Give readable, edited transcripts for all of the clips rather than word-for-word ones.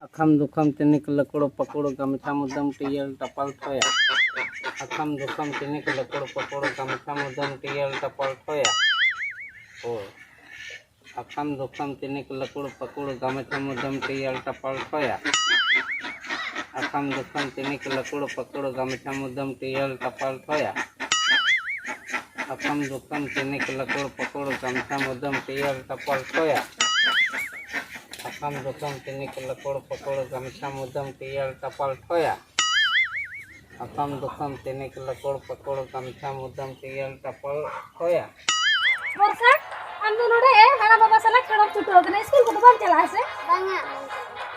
अखम दुखम तिनिक लकड़ो पकड़ो गमछा मुदम टियल टपल ठोया। अखम दुखम तिनिक लकड़ो पकड़ो गमछा मुदम टियल टपल ठोया। ओ अखम दुखम तिनिक लकड़ो पकड़ो गमछा मुदम टियल टपल ठोया। अखम दुखम तिनिक लकड़ो पकड़ो गमछा मुदम टियल टपल ठोया। अखम दुखम तिनिक लकड़ो पकड़ो गमछा मुदम टियल टपल ठोया। अखम दुखम तिनिक लकड़ पकड़ गमछा मुदम टियल टपल ठोया। अखम दुखम तिनिक लकड़ पकड़ गमछा मुदम टियल टपल ठोया। वर्षा हम दोनों रे हरा बाबा साला खड़ा छुटो के स्कूल को बांग चला से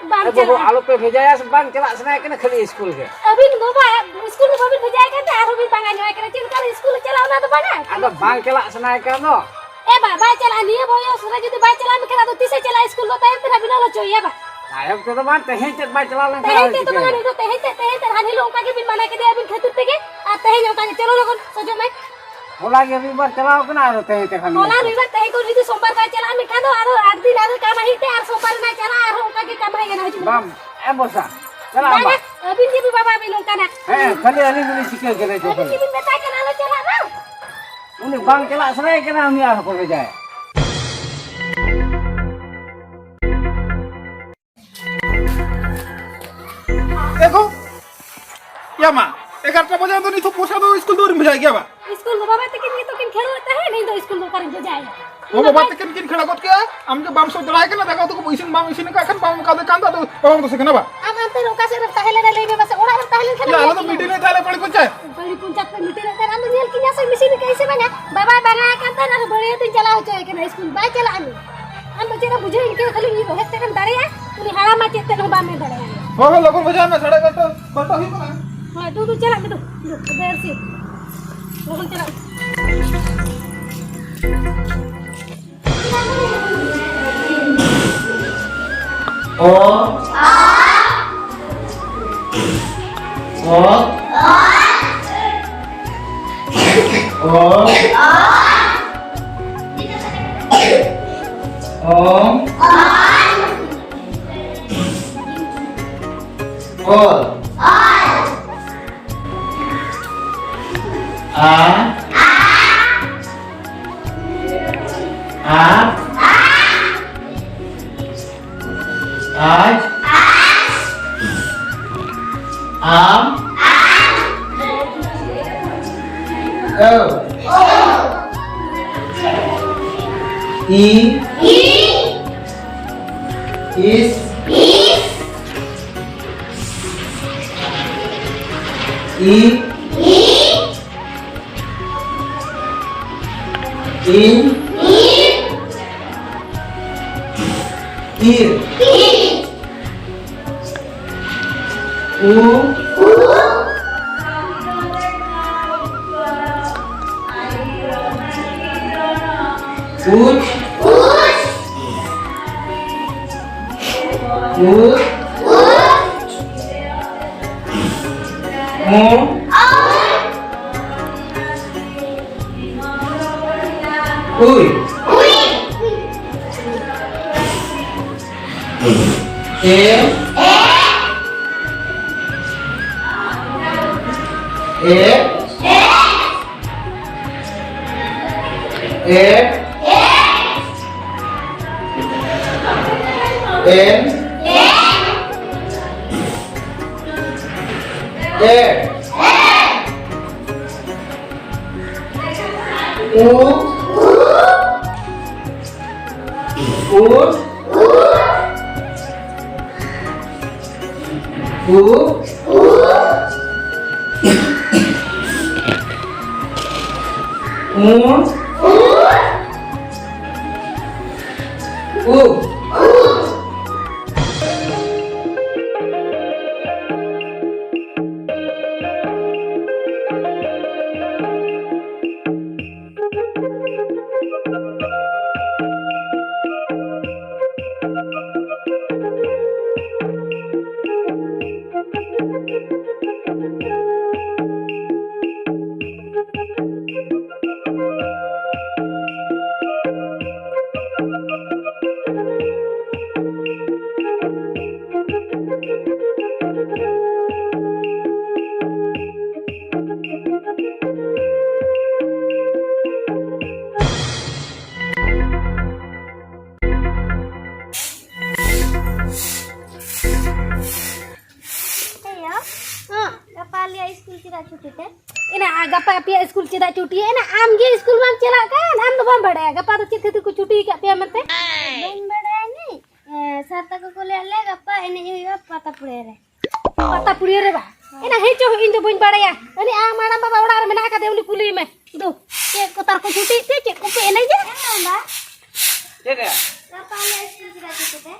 बांग चला आलो पे भेजाया से बांग चला सना के खाली स्कूल के अभी बाबा स्कूल में भी भेजाया के आरो भी बांगा नहीं करे चिंता स्कूल चलाओ ना तो बांगा अगर बांग चला सना के नो ए बाबा चला नहीं बोयो सुना जदी बाय चला में करा तो तीसे चला स्कूल होता है तेरा बिना लो चाहिए बा नायक तो बात तहे ते बाय चला ले ते तो माने तो तहे हानि लोग के भी मना के दे अभी खेतु पे के आ तहे लोग के चलो लोग सोचो मैं होला के भी बार चलाओ के ना रहते हैं खाली होला रे बात तहे को रीति सोमवार बाय चला में खा दो आरो आठ दिन आरो काम ही ते आ सोमवार ना चला आरो उनका के काम है ना बाम ए बोसा चला बा अभी भी बाबा भी लोग का ना है खाली अली मिली सिके के रे जो अभी भी बेटा के ना चला ना उन्हें बांग चला सना के ना हम यार को जाए देखो या माँ 11 बजे तो नहीं तो पोछा तो स्कूल दूर में जाए क्या बा स्कूल बाबा तक तो किन खेल होता है नहीं तो स्कूल में कर जाएगा वो बाबा तक किन खड़ा कोत क्या हम जो बाम सो चलाए के ना देखो तो पैसे बाम इसी ने का खन बाम का दे कांदा तो बाम तो सिखना बा अब हम तो रोका से रखता है ले ले बस ओड़ा रखता है खेल या तो मीटिंग में थाले पड़ कुछ है बड़ी पंचायत में मीटिंग रहता है अंदर की जैसे मशीन कैसे बना बाबा बना करता ना बड़े दिन चला हो जाए कि स्कूल बाय चला हम बच्चे ना बुझे इनके खाली ये रोहत तक डरे है उन्हें हरा में चेते बा में डरे है हो लोगों बजा में सड़े का तो ही बना हां तू चला मैं तो देर से लोग चला ओ आ ओ ओ आज आम ई इस इन ईर गपा पे स्कूल चेदा छुट्टी है ना आम गे स्कूल में चला कान आम तो बम बड़े गपा तो चित को छुट्टी का पे मते बम बड़े नहीं सात को ले गपा एने हुई पता पुड़े रे बा एना हे चो इन तो बन बड़े अरे आ माड़ा बाबा ओड़ा में ना का देउली कुली में दो के को तार को छुट्टी ते के को पे एने जे बा ठीक है गपा ले स्कूल चेदा छुट्टी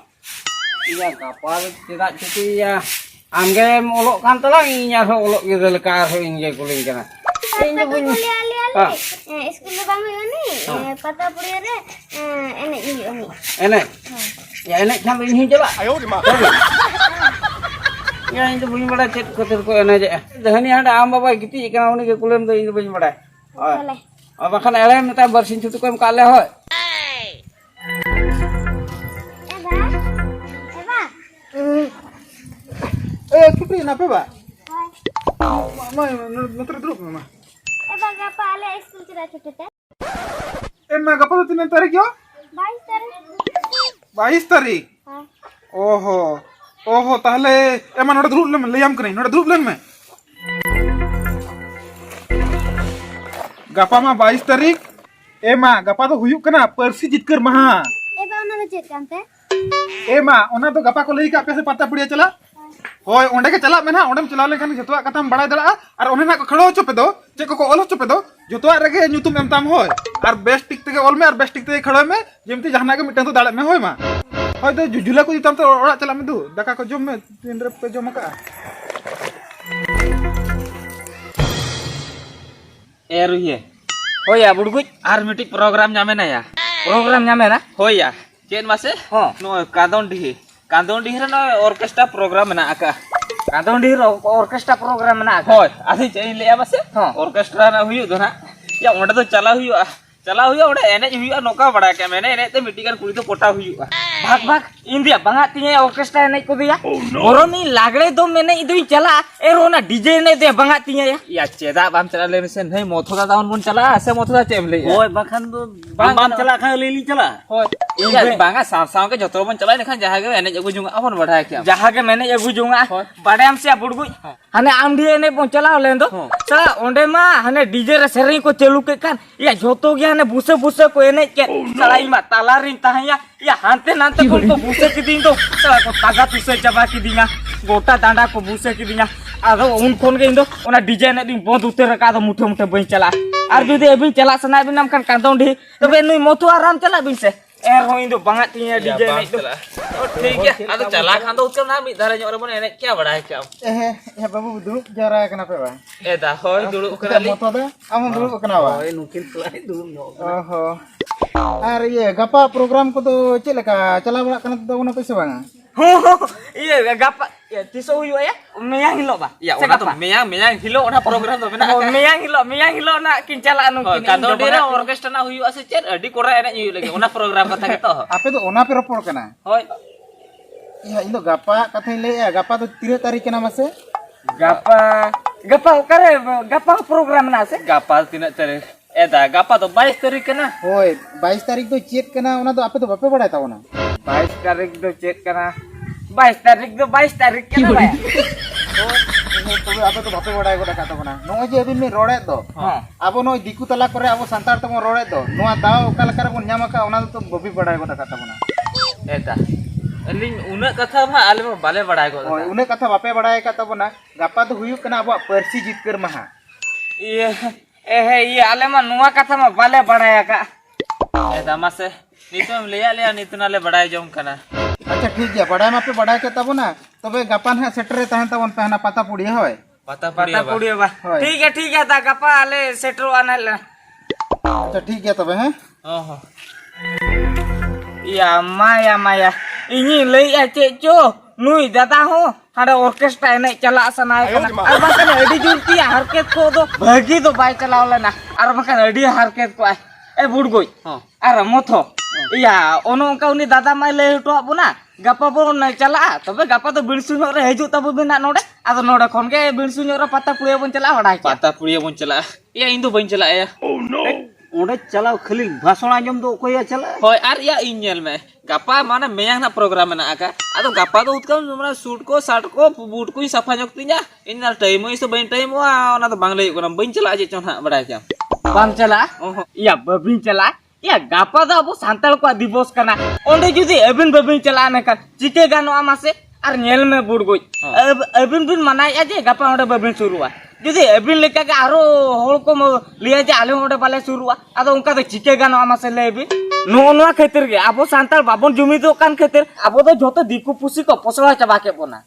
iya kapal tidak cuti ya angge molok kan telang inya olok gitu leka inge kuling kana inge bunyi school में बांग होनी पता पुड़िया रे एने ई होनी enek ya enek sampai ini coba ayo di mana ya itu bunyi bada cek kotor ko enek aja dahani ada am baba gitu kana uni ke kulim tuh itu bunyi bada चले oh bahkan elem minta bersin cutu ko kale hoy Kipri kenapa, Pak? Mama, nanti dulu, Mama. गपा ले school चेदा छुट्टी ते Emang apa tuh 3 tarik yo? 22 तारीख 22 tarik. हां ओहो ताहले एमा नोडे दुरुब लेम लेयाम कने नोडे दुरुब लेन में गपा मा 22 तारीख एमा गपा तो हुयुक कना परसी जितकर महा एबा ओना दो चेक कानते एमा ओना तो गपा को लई का पे से पत्ता पुड़िया चला होय ओंडे के चला में ना ओंडम चला लेखन जतवा कथाम बड़ाय दला और ओने ना को खड़ो चोपे दो जे को ओलो चोपे दो जतवा रेगे न्यूतुम एमताम होय और बेस्ट टिक ते ओल में और बेस्ट टिक ते खड़ो में जेमती जहाना के मिटन तो दाड़े में होय मा होय तो जुजुला को दिताम तो ओड़ा चला में दू दका को जम में तीन रे पे जम का रुहिए हो या बुड़गुज आर मिटिक प्रोग्राम जामे ना या program nyame na हो या चेन मासे हो नो कादोंडी रे नो ऑर्केस्ट्रा प्रोग्राम ना आका kadon di orkestra program na हो आधे चेन ले मासे हाँ। ऑर्केस्ट्रा ना हुई दो ना या ओंडे तो चला हुई ओंडे एने हुई नोका बड़ा के मैंने एने ते मिटिकन कुड़ी तो कोटा हुई भाग भाग इंडिया बंगा तिये orkestra ने को दिया और नी लागड़े दो मैंने इदुई चला ए रोना डीजे ने दे बंगा तिये या चेदा बाम चला ले से नहीं मोथो दा दाउन बन चला से मोथो दा चेम ले ओय बखन दो बाम चला खा लेली चला हो या बांगा साव के जतरो बन चला नखन जहां के एने जगु जुंगा अपन बढ़ा के जहां के मैंने एगु जुंगा बड़ेम से बुड़गु हने आमडी ने चला लेन दो चला ओंडे मा हने डीजे रे सेरी को चलू के कान या जोतो गया ने बुसे को एने के चला इमा ताला रिन ताहिया या हांते नांते को बुसे की दिन तो चला को तागा तुसे चबा की दिना गोटा डांडा को बुसे की दिना आरो उन कोन के इंदो ओना डीजे ने दिन बंद उते रका तो मुठे मुठे बई चला आर जुदे एबिन चला सना बिन नाम कान कांदोंडी तबे नुई मोथो आराम चला बिन से एर हो इंदो बंगा तिया डीजे ने तो ठीक है आदो चला खान दो उचम ना मी धारे जोरे बन एने क्या बड़ा है क्या ए बाबू दुरुब जरा कना पे बा ए दा होय दुड़ु करा ली मोतो दे आम दुरुब कना बा ओय नुकिन प्लाई दूर नो ओहो आर ये गपा प्रोग्राम को तो चलेका चला बड़ा कना तो उना पैसे बांगा हो ये गप्पा ये तिसो हुयो या मेयां हिलो बा या ओना तो मेयां हिलो ओना प्रोग्राम तो मेना मेयां हिलो ना किन चला नु किन कादो डेरा ऑर्केस्ट्रा ना हुयो असे चेर अडी कोरा एने हुयो लगे ओना प्रोग्राम कथा के तो आपे तो ओना पे रपोड़ कना होय या इन तो गपा कथा ले गपा तो 3 तारीख के नाम से गप्पा करे गप्पा प्रोग्राम ना से गापा तिना तेरे ए दा गापा तो 22 तारीख के ना होय 22 तारीख तो चेक कना ओना तो आपे तो बापे बड़ा था ओना 22 तारीख दो चेक करना 22 तारीख के ना भाई तबे आपे तो बापे बड़ा गोटा काता बना नो जे अबिन में रोड़े दो हां आबो नो दिकु तला करे आबो संतार तमो रोड़े दो नोआ दाव ओका लकार बन न्यामा का ओना तो बबी बड़ा गोटा काता बना ए दा अलिन उना कथा भा आले बाले बड़ा गो होय उने कथा बापे बड़ा काता बना गपा तो हुयु कना आबो परसी जितकर महा ये आले मा नुआ कथा मा बाले बड़ाया का ए दा मासे नितम ले नितना ले बड़ा जम कना अच्छा ठीक है बड़ा मापे बड़ा के तब ना तबे गपा ना सेटरे तहन तबन पहना पता पुड़िया होय पता पुड़िया बा होय। ठीक है ता गप्पा आले सेटरो आना ले अच्छा ठीक है तबे हैं ओहो या माया इनी लई आचे चो नुई दादा हो हाडे ऑर्केस्ट्रा ने चला सनाय कना आर बकन अडी जुरती हरकत को दो भागी तो बाय चलावले ना आर बकन अडी हरकत को ए बुड़गोई आर मोथो या ओनो का उनी दादा माय ले हटो बुना गप्पा बोन चला तबे गप्पा तो बिनसुनो रे हजू तब बिना नोडे आदो नोडे खन के बिनसुनो रे पता पुड़िया बन चला हडा पता पुड़िया बन चला या इन दो बन चला या ओंडे चलाओ खाली भाषण आंजम दो कोई चला होय आर या इन नेल में गापा माने मेयांग ना प्रोग्राम में आका आदो गापा तो उतकम माने सूट को शर्ट को बूट को सफा जक तिया इन ना टाइम इस बइन टाइम वा ओना तो बांग लई कोना बइन चला जे चोना बड़ा क्या बाम चला या बबिन चला या गापा दा अब सांताल को दिवस कना ओंडे जुदी एबिन बबिन चला ने का चिके गानो आमासे और नेल में बुड़ गई अब एबिन बिन मनाया जे गापा ओंडे बबिन शुरुआ जुदी एबिन लेका के आरो होल को लिया जे आले ओंडे बाले शुरुआ आदो उनका तो चिके गानो आमासे लेबि नो नो खातिर गे अब सांताल बाबन जुमी दो कान खातिर अब तो जतो दिकु पुसी को पसला चबा के बोना